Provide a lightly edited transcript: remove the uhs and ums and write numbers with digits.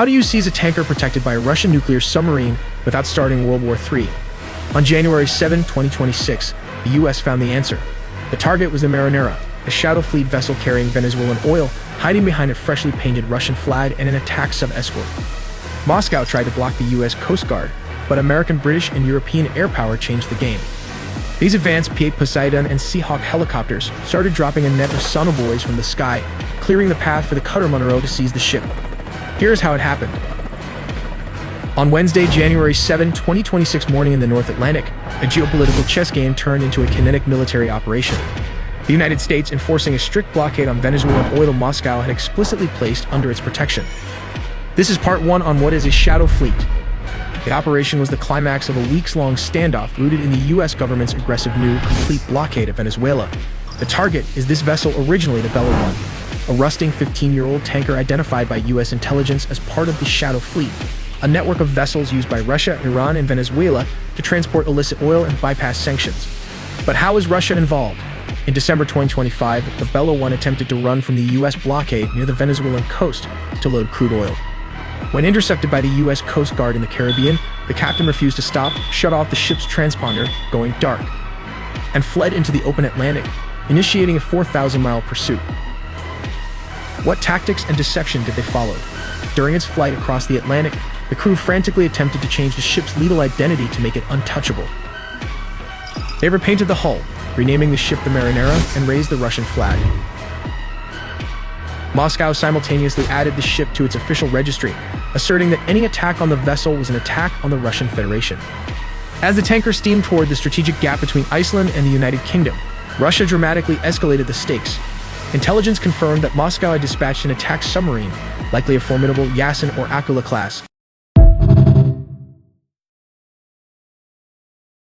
How do you seize a tanker protected by a Russian nuclear submarine without starting World War III? On January 7, 2026, the U.S. found the answer. The target was the Marinera, a Shadow Fleet vessel carrying Venezuelan oil, hiding behind a freshly painted Russian flag and an attack sub-escort. Moscow tried to block the U.S. Coast Guard, but American, British, and European air power changed the game. These advanced P-8 Poseidon and Seahawk helicopters started dropping a net of sonobuoys from the sky, clearing the path for the cutter Monroe to seize the ship. Here's how it happened. On Wednesday, January 7, 2026 morning in the North Atlantic, a geopolitical chess game turned into a kinetic military operation. The United States, enforcing a strict blockade on Venezuelan oil Moscow had explicitly placed under its protection. This is part one on what is a Shadow Fleet. The operation was the climax of a weeks-long standoff rooted in the U.S. government's aggressive new, complete blockade of Venezuela. The target is this vessel, originally the Bella 1, a rusting 15-year-old tanker identified by U.S. intelligence as part of the Shadow Fleet, a network of vessels used by Russia, Iran, and Venezuela to transport illicit oil and bypass sanctions. But how is Russia involved? In December 2025, the Bella 1 attempted to run from the U.S. blockade near the Venezuelan coast to load crude oil. When intercepted by the U.S. Coast Guard in the Caribbean, the captain refused to stop, shut off the ship's transponder, going dark, and fled into the open Atlantic, initiating a 4,000-mile pursuit. What tactics and deception did they follow? During its flight across the Atlantic, the crew frantically attempted to change the ship's legal identity to make it untouchable. They repainted the hull, renaming the ship the Marinera, and raised the Russian flag. Moscow simultaneously added the ship to its official registry, asserting that any attack on the vessel was an attack on the Russian Federation. As the tanker steamed toward the strategic gap between Iceland and the United Kingdom, Russia dramatically escalated the stakes. Intelligence confirmed that Moscow had dispatched an attack submarine, likely a formidable Yasin or Akula class,